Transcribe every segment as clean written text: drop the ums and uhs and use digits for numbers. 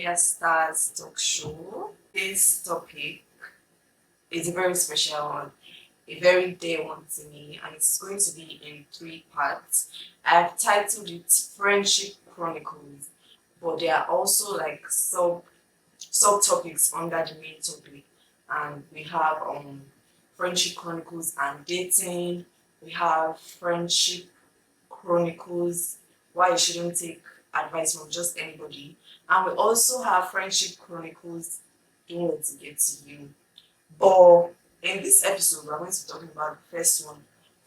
Peculiarstars talk show. This topic is a very special one, a very dear one to me, and it's going to be in three parts. I've titled it Friendship Chronicles, but there are also like subtopics under the main topic. And we have Friendship Chronicles and dating, we have Friendship Chronicles, why you shouldn't take advice from just anybody. And we also have Friendship Chronicles, don't let it get to you. But in this episode, we're going to be talking about the first one,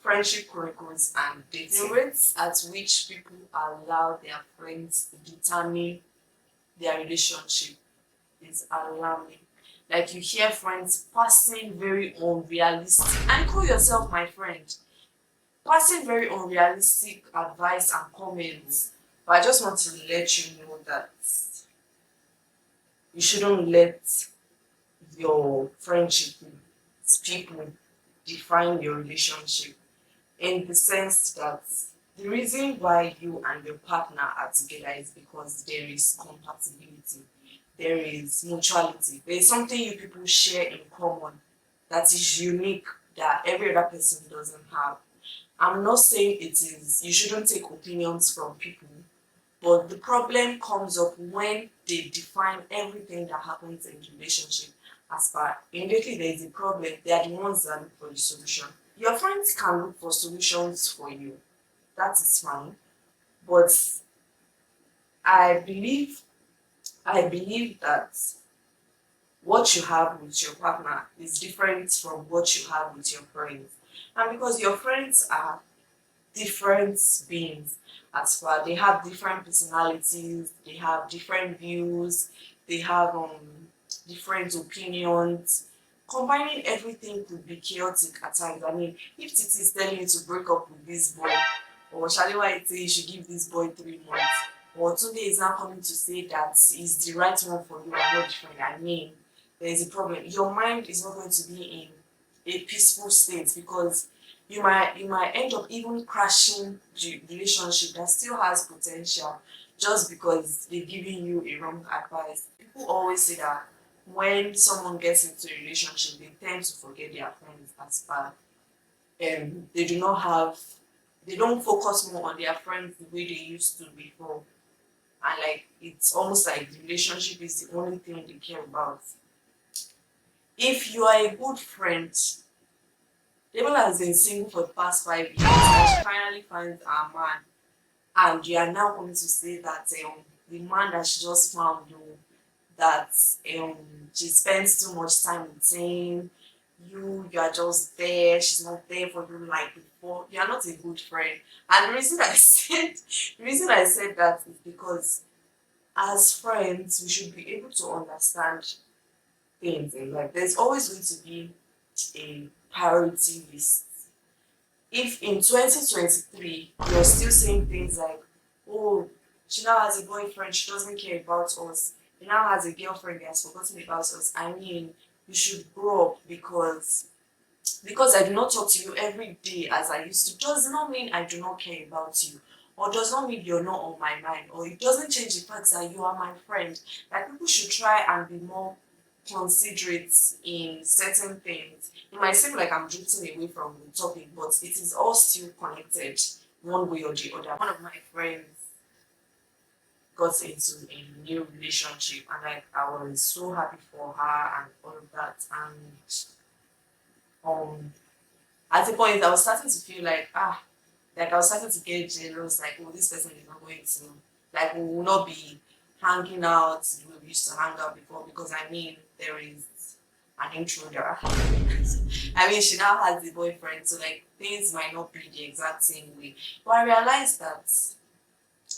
Friendship Chronicles and dating. The rates at which people allow their friends to determine their relationship is alarming. Like you hear friends passing very unrealistic, and call yourself my friend, passing very unrealistic advice and comments. But I just want to let you know that you shouldn't let your friendship with people define your relationship, in the sense that the reason why you and your partner are together is because there is compatibility, there is mutuality, there is something you people share in common that is unique that every other person doesn't have. I'm not saying it is, you shouldn't take opinions from people, but the problem comes up when they define everything that happens in the relationship as per immediately there is a problem, they are the ones that look for the solution. Your friends can look for solutions for you, that is fine, but I believe that what you have with your partner is different from what you have with your friends. And because your friends are different beings, as far they have different personalities, they have different views, they have different opinions. Combining everything could be chaotic at times. I mean, if Titi is telling you to break up with this boy, or Shaliwa is saying you should give this boy 3 months, or today is now coming to say that is the right one for you and not different, I mean, there is a problem. Your mind is not going to be in a peaceful state, because you might end up even crashing the relationship that still has potential just because they're giving you a wrong advice. People always say that when someone gets into a relationship, they tend to forget their friends as far. They do not have, they don't focus more on their friends the way they used to before. And like it's almost like the relationship is the only thing they care about. If you are a good friend, Devil has been single for the past 5 years and she finally finds a man, and you are now going to say that the man that she just found, that she spends too much time with him, you are just there, she's not there for you like before, you are not a good friend. And the reason I said that is because as friends we should be able to understand things in life. There's always going to be a priority list. If in 2023 you're still saying things like, oh, she now has a boyfriend, she doesn't care about us, she now has a girlfriend, he has forgotten about us, I mean, you should grow up. Because I do not talk to you every day as I used to does not mean I do not care about you, or does not mean you're not on my mind, or it doesn't change the fact that you are my friend. Like people should try and be more considerate in certain things. It might seem like I'm drifting away from the topic, but it is all still connected one way or the other. One of my friends got into a new relationship, and like I was so happy for her and all of that. And at the point I was starting to feel like I was starting to get jealous, like, oh, this person is not going to, like, we will not be hanging out the way we used to hang out before, because I mean, there is an intruder. I mean, she now has a boyfriend, so like things might not be the exact same way. But I realized that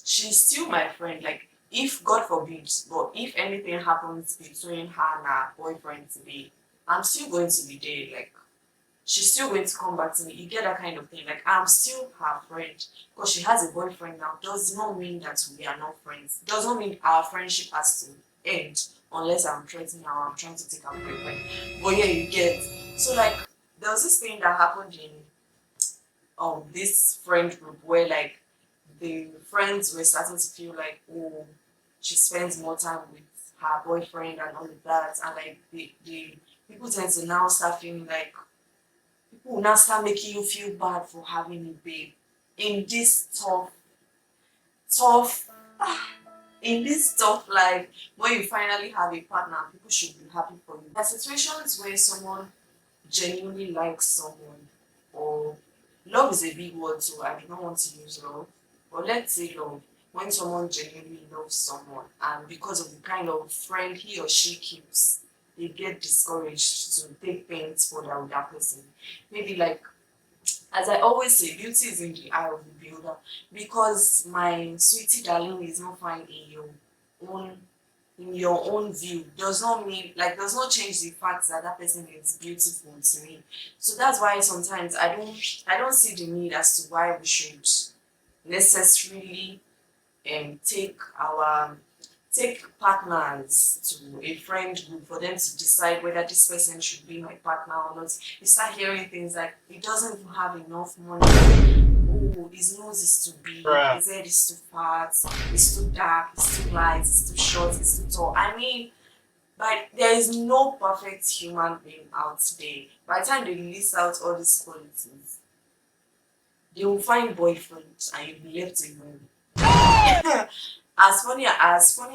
she's still my friend. Like, if God forbid, but if anything happens between her and her boyfriend today, I'm still going to be there. Like, she's still going to come back to me. You get that kind of thing. Like, I'm still her friend. Because she has a boyfriend now does not mean that we are not friends. Does not mean our friendship has to end unless I'm threatening her or I'm trying to take her boyfriend. But yeah, you get. So like there was this thing that happened in this friend group where the friends were starting to feel like, oh, she spends more time with her boyfriend and all of that, and like the people tend to now start feeling like people will now start making you feel bad for having a babe in this tough in this tough life. When you finally have a partner, people should be happy for you. There are situations where someone genuinely likes someone, or love is a big word, so I do not want to use love, but let's say love. When someone genuinely loves someone, and because of the kind of friend he or she keeps, they get discouraged to take things further with that person. Maybe like, as I always say, beauty is in the eye of the beholder. Because my sweetie darling is not fine own in your own view does not mean, like, does not change the fact that that person is beautiful to me. So that's why sometimes I don't see the need as to why we should necessarily take our take partners to a friend group for them to decide whether this person should be my partner or not. You start hearing things like, he doesn't even have enough money. Oh, his nose is too big, his head is too fat, it's too dark, it's too light, it's too short, it's too tall. I mean, but there is no perfect human being out there. By the time they list out all these qualities, they will find boyfriends and you'll be left alone. As funny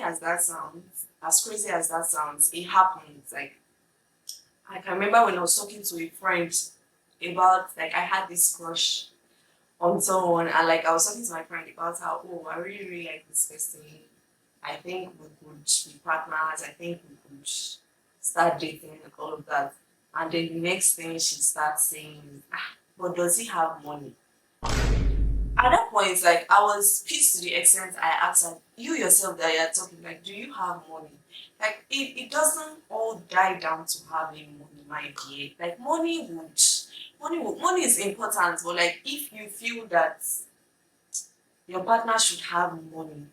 as that sounds, as crazy as that sounds, it happens. Like, I can remember when I was talking to a friend about, like, I had this crush on someone, and like I was talking to my friend about how, oh, I really really like this person. I think we could be partners. I think we could start dating and all of that. And then the next thing she starts saying, but does he have money? At that point, like, I was pissed to the extent I asked her, you yourself that you're talking, like, do you have money? Like, it doesn't all die down to having money, my dear. Like, money is important, but like, if you feel that your partner should have money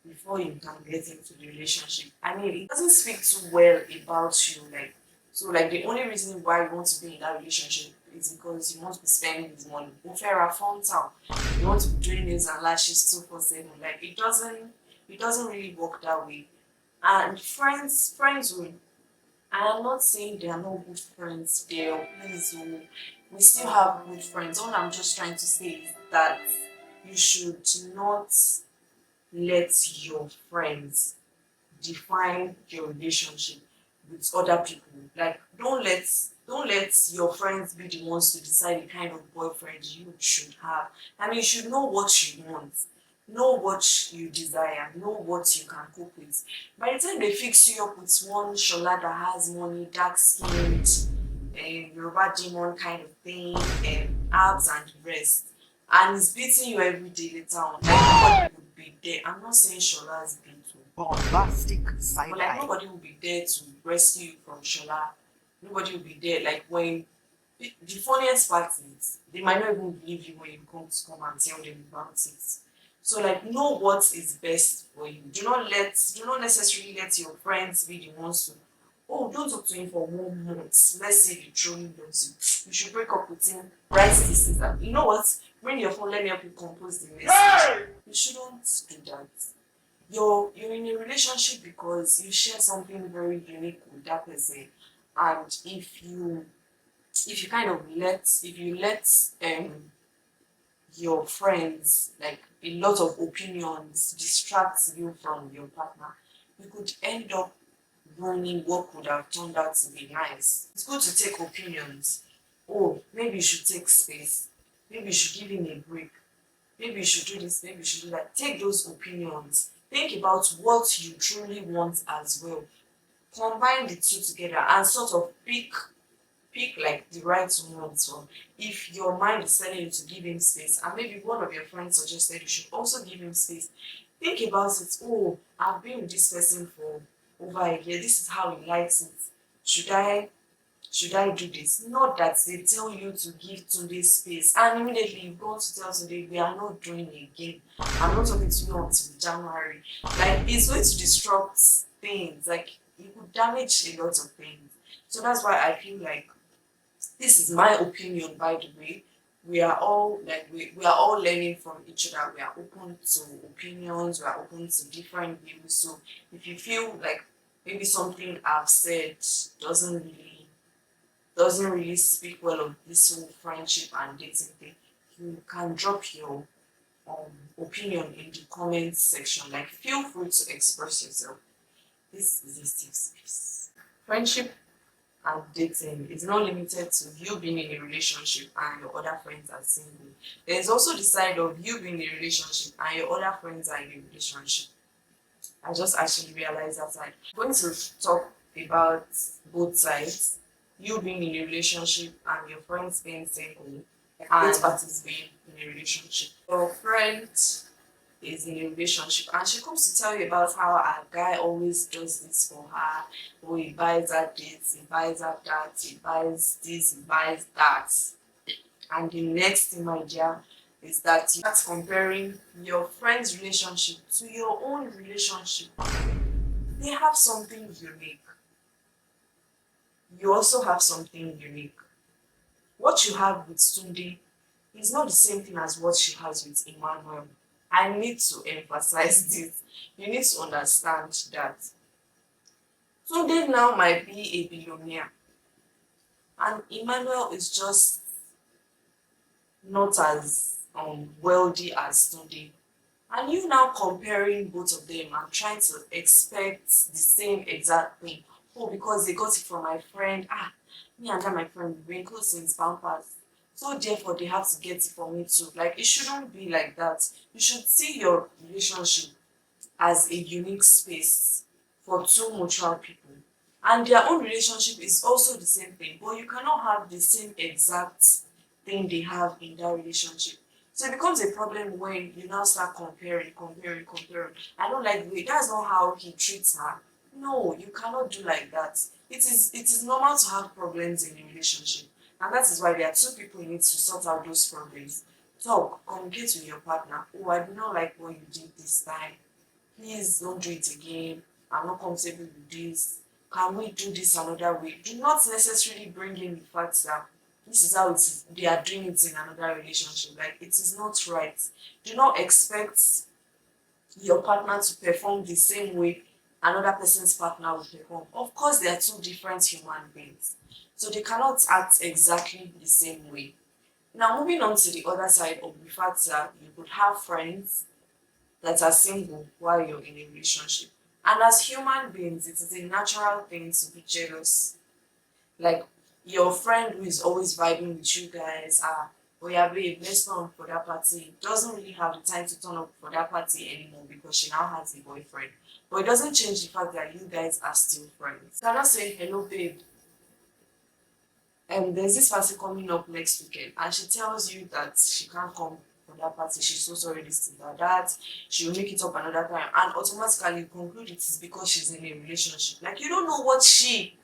before you can get into the relationship, I mean, it doesn't speak too well about you. Like, so like, the only reason why you want to be in that relationship is because you want to be spending his money. Fairer phone town. You want to be doing this and lashes 247. Like, it doesn't really work that way. And friends will, I am not saying they are not good friends there, please. Oh, we still have good friends. All I'm just trying to say is that you should not let your friends define your relationship with other people. Like, don't let your friends be the ones to decide the kind of boyfriend you should have. I mean, you should know what you want, know what you desire, know what you can cope with. By the time they fix you up with one shola that has money, dark skinned, Yoruba demon kind of thing, abs and the rest, and is beating you every day later on, like, nobody would be there. I'm not saying Shola's beat you, Bombastic side but like, eye. nobody will be there to rescue you from Shola. Nobody will be there. Like, when the funniest part is they might not even believe you when you come and tell them about it. So like, know what is best for you. Do not necessarily let your friends be the ones to, oh, don't talk to him for 1 month. Let's say he truly loves you. You should break up with him, write this is that. You know what? Bring your phone, let me help you compose the message. You shouldn't do that. You're in a relationship because you share something very unique with that person. And if you kind of let your friends, like, a lot of opinions distract you from your partner, you could end up ruining what could have turned out to be nice. It's good to take opinions. Oh, maybe you should take space, maybe you should give him a break, maybe you should do this, maybe you should do that. Take those opinions, think about what you truly want as well, combine the two together and sort of pick like the right one. So if your mind is telling you to give him space, and maybe one of your friends suggested you should also give him space, think about it. Oh, I've been with this person for over a year, this is how he likes it. Should I should i do this? Not that they tell you to give today space and immediately you go to tell today, we are not doing it again, I'm not talking to you until January. Like, it's going to disrupt things. Like, it could damage a lot of things. So that's why I feel like, this is my opinion, by the way. we are all we are all learning from each other. We are open to opinions, we are open to different views. So if you feel like maybe something I've said doesn't really doesn't really speak well of this whole friendship and dating thing, you can drop your opinion in the comments section. Like, feel free to express yourself. This is a safe space. Friendship and dating is not limited to you being in a relationship and your other friends are single. There's also the side of you being in a relationship and your other friends are in a relationship. I just actually realized that I'm going to talk about both sides. You being in a relationship and your friends being single, and both parties being in a relationship. Your friend is in a relationship and she comes to tell you about how a guy always does this for her. Oh, he buys her this, he buys her that, he buys this, he buys that. And the next thing, my dear, is that you start comparing your friend's relationship to your own relationship. They have something unique. You also have something unique. What you have with Tunde is not the same thing as what she has with Emmanuel. I need to emphasize this. You need to understand that Tunde now might be a billionaire and Emmanuel is just not as wealthy as Tunde. And you now comparing both of them and trying to expect the same exact thing. Oh, because they got it from my friend. Ah, me and that my friend, we've been close since Pampers. So therefore they have to get it from me too. Like, it shouldn't be like that. You should see your relationship as a unique space for two mutual people. And their own relationship is also the same thing, but you cannot have the same exact thing they have in that relationship. So it becomes a problem when you now start comparing. I don't like the way that's not how he treats her. No, you cannot do like that. It is normal to have problems in a relationship. And that is why there are two people you need to sort out those problems. Talk, communicate with your partner. Oh, I do not like what you did this time. Please don't do it again. I'm not comfortable with this. Can we do this another way? Do not necessarily bring in the fact that this is how they are doing it in another relationship. Like, it is not right. Do not expect your partner to perform the same way another person's partner will perform. Of course, they are two different human beings, so they cannot act exactly the same way. Now, moving on to the other side of the fact that you could have friends that are single while you're in a relationship. And as human beings, it is a natural thing to be jealous. Like, your friend who is always vibing with you guys, oh yeah, babe, let's turn up for that party. Doesn't really have the time to turn up for that party anymore because she now has a boyfriend. But it doesn't change the fact that you guys are still friends. So I'm not saying, hello, babe, there's this party coming up next weekend, and she tells you that she can't come for that party. She's so sorry, this is that. She will make it up another time, and automatically you conclude it is because she's in a relationship. Like, you don't know what she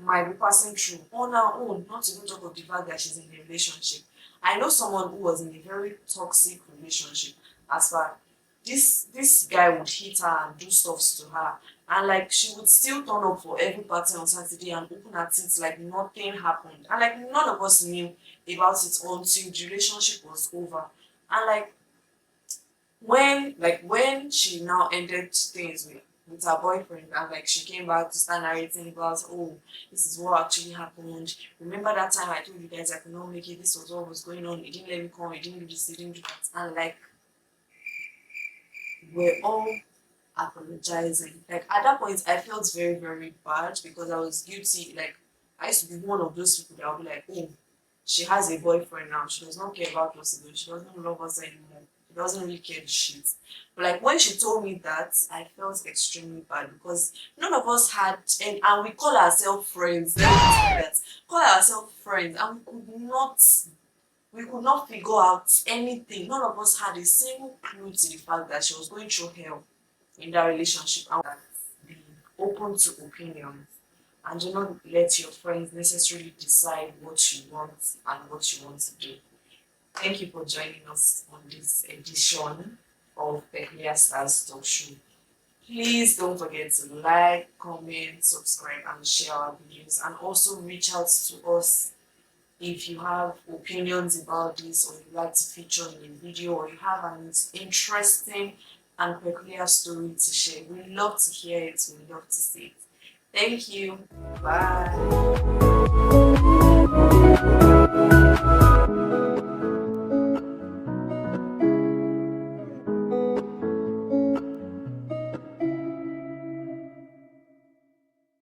might be passing through on her own, not to even talk of the fact that she's in a relationship. I know someone who was in a very toxic relationship. As far this guy would hit her and do stuff to her, and like, she would still turn up for every party on Saturday and open her teeth like nothing happened, and like none of us knew about it until the relationship was over. And like, when she now ended things with her boyfriend, and like she came back to start narrating about, oh, this is what actually happened. Remember that time I told you guys I could not make it, this was what was going on, he didn't let me come, he didn't do this, he didn't do that. And like, we're all apologizing. Like, at that point I felt very, very bad because I was guilty. Like, I used to be one of those people that would be like, oh, she has a boyfriend now, she does not care about us again, she doesn't love us anymore, she doesn't really care the shit. But like, when she told me that, I felt extremely bad because none of us had, and we call ourselves friends. Let me tell you that. Call ourselves friends, and we could not figure out anything. None of us had a single clue to the fact that she was going through hell in that relationship. And that, be open to opinions, and do not let your friends necessarily decide what you want and what you want to do. Thank you for joining us on this edition of Peculiar Stars Talk Show. Please don't forget to like, comment, subscribe, and share our videos, and also reach out to us If you have opinions about this, or you'd like to feature in a video, or you have an interesting and peculiar story to share, we love to hear it, we love to see it. Thank you. Bye.